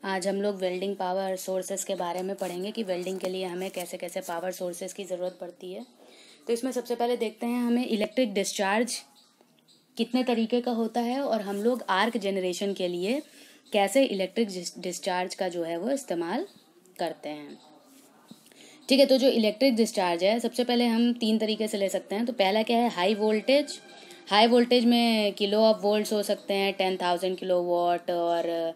आज हम लोग वेल्डिंग पावर सोर्सेज के बारे में पढ़ेंगे कि वेल्डिंग के लिए हमें कैसे कैसे पावर सोर्सेज की ज़रूरत पड़ती है। तो इसमें सबसे पहले देखते हैं हमें इलेक्ट्रिक डिस्चार्ज कितने तरीके का होता है और हम लोग आर्क जनरेशन के लिए कैसे इलेक्ट्रिक डिस्चार्ज का जो है वो इस्तेमाल करते हैं। ठीक है, तो जो इलेक्ट्रिक डिस्चार्ज है सबसे पहले हम 3 तरीके से ले सकते हैं। तो पहला क्या है, हाई वोल्टेज में किलो ऑफ वोल्ट्स हो सकते हैं, 10,000 किलो वॉट और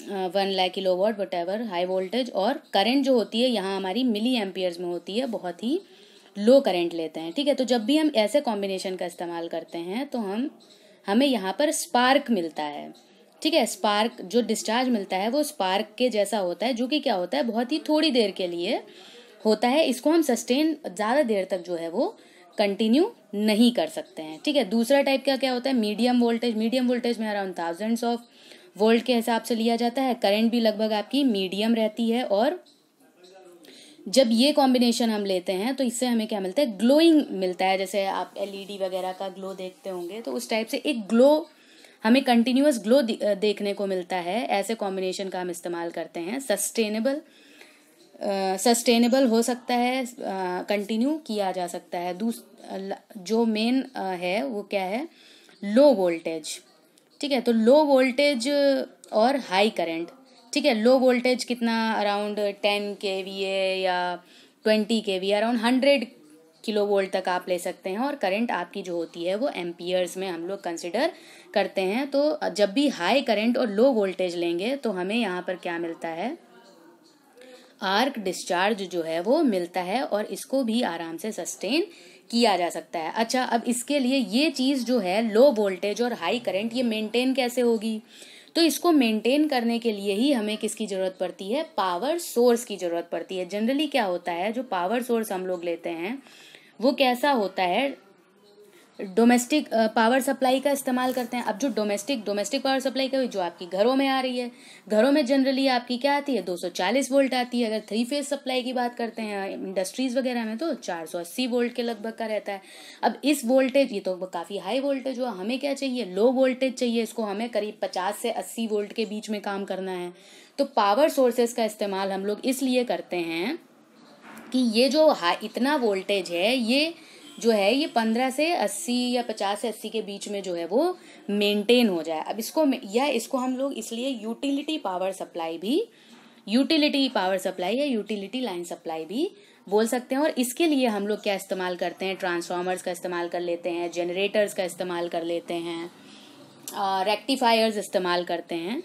1 lakh kilo watt what ever high voltage. और करंट जो होती है यहाँ हमारी मिली एम्पियर्स में होती है, बहुत ही लो करंट लेते हैं। ठीक है, तो जब भी हम ऐसे कॉम्बिनेशन का इस्तेमाल करते हैं तो हमें यहाँ पर स्पार्क मिलता है। ठीक है, स्पार्क जो डिस्चार्ज मिलता है वो स्पार्क के जैसा होता है, जो कि क्या होता है, बहुत ही थोड़ी देर के लिए होता है। इसको हम सस्टेन ज़्यादा देर तक जो है वो कंटिन्यू नहीं कर सकते हैं। ठीक है, दूसरा टाइप का क्या होता है, मीडियम वोल्टेज में अराउंड थाउजेंड्स ऑफ वोल्ट के हिसाब से लिया जाता है। करंट भी लगभग आपकी मीडियम रहती है और जब ये कॉम्बिनेशन हम लेते हैं तो इससे हमें क्या मिलता है, ग्लोइंग मिलता है। जैसे आप एलईडी वगैरह का ग्लो देखते होंगे तो उस टाइप से एक ग्लो, हमें कंटिन्यूअस ग्लो देखने को मिलता है। ऐसे कॉम्बिनेशन का हम इस्तेमाल करते हैं। सस्टेनेबल हो सकता है, कंटिन्यू किया जा सकता है। जो मेन है वो क्या है, लो वोल्टेज। ठीक है, तो लो वोल्टेज और हाई करंट। ठीक है, लो वोल्टेज कितना, अराउंड 10 kVA या 20 kVA, अराउंड 100 किलो वोल्ट तक आप ले सकते हैं। और करंट आपकी जो होती है वो एम्पियर्स में हम लोग कंसिडर करते हैं। तो जब भी हाई करंट और लो वोल्टेज लेंगे तो हमें यहाँ पर क्या मिलता है, आर्क डिस्चार्ज जो है वो मिलता है और इसको भी आराम से सस्टेन किया जा सकता है। अच्छा, अब इसके लिए ये चीज़ जो है, लो वोल्टेज और हाई करंट, ये मेंटेन कैसे होगी? तो इसको मेंटेन करने के लिए ही हमें किसकी ज़रूरत पड़ती है, पावर सोर्स की ज़रूरत पड़ती है। जनरली क्या होता है, जो पावर सोर्स हम लोग लेते हैं वो कैसा होता है, डोमेस्टिक पावर सप्लाई का इस्तेमाल करते हैं। अब जो डोमेस्टिक पावर सप्लाई का जो आपकी घरों में आ रही है, घरों में जनरली आपकी क्या आती है, 240 वोल्ट आती है। अगर 3 फेज सप्लाई की बात करते हैं इंडस्ट्रीज वगैरह में तो 480 वोल्ट के लगभग का रहता है। अब इस वोल्टेज, ये तो काफ़ी हाई वोल्टेज हुआ, हमें क्या चाहिए, लो वोल्टेज चाहिए। इसको हमें करीब 50 से 80 वोल्ट के बीच में काम करना है। तो पावर सोर्सेस का इस्तेमाल हम लोग इसलिए करते हैं कि ये जो इतना वोल्टेज है, ये जो है ये 15 से 80 या 50 से 80 के बीच में जो है वो मेंटेन हो जाए। अब इसको हम लोग इसलिए यूटिलिटी पावर सप्लाई या यूटिलिटी लाइन सप्लाई भी बोल सकते हैं। और इसके लिए हम लोग क्या इस्तेमाल करते हैं, ट्रांसफार्मर्स का इस्तेमाल कर लेते हैं, जनरेटर्स का इस्तेमाल कर लेते हैं, रेक्टिफायर्स इस्तेमाल करते हैं।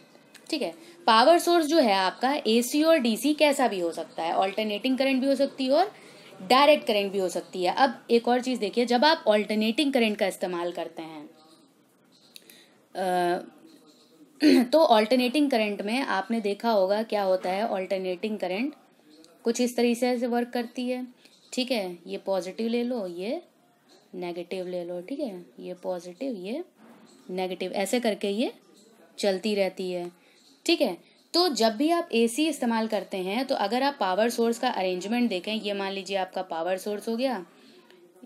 ठीक है, पावर सोर्स जो है आपका एसी और डीसी कैसा भी हो सकता है, ऑल्टरनेटिंग करंट भी हो सकती है और डायरेक्ट करंट भी हो सकती है। अब एक और चीज़ देखिए, जब आप ऑल्टरनेटिंग करंट का इस्तेमाल करते हैं तो ऑल्टरनेटिंग करंट में आपने देखा होगा क्या होता है, ऑल्टरनेटिंग करंट कुछ इस तरीके से वर्क करती है। ठीक है, ये पॉजिटिव ले लो, ये नेगेटिव ले लो। ठीक है, ये पॉजिटिव, ये नेगेटिव, ऐसे करके ये चलती रहती है। ठीक है, तो जब भी आप एसी इस्तेमाल करते हैं तो अगर आप पावर सोर्स का अरेंजमेंट देखें, ये मान लीजिए आपका पावर सोर्स हो गया,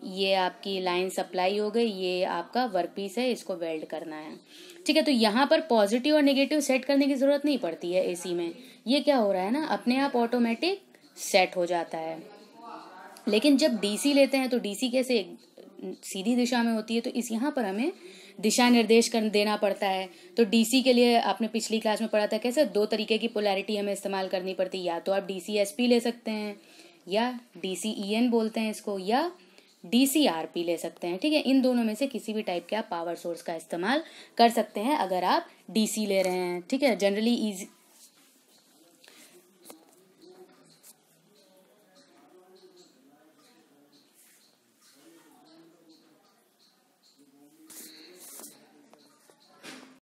ये आपकी लाइन सप्लाई हो गई, ये आपका वर्कपीस है, इसको वेल्ड करना है। ठीक है, तो यहाँ पर पॉजिटिव और नेगेटिव सेट करने की ज़रूरत नहीं पड़ती है एसी में। ये क्या हो रहा है ना, अपने आप ऑटोमेटिक सेट हो जाता है। लेकिन जब डीसी लेते हैं तो डीसी कैसे सीधी दिशा में होती है, तो यहाँ पर हमें दिशा निर्देश कर देना पड़ता है। तो डीसी के लिए आपने पिछली क्लास में पढ़ा था कैसे 2 तरीके की पोलैरिटी हमें इस्तेमाल करनी पड़ती है। या तो आप डीसीएसपी ले सकते हैं, या डीसीईएन बोलते हैं इसको, या डीसीआरपी ले सकते हैं। ठीक है, इन दोनों में से किसी भी टाइप के आप पावर सोर्स का इस्तेमाल कर सकते हैं अगर आप डीसी ले रहे हैं। ठीक है, जनरली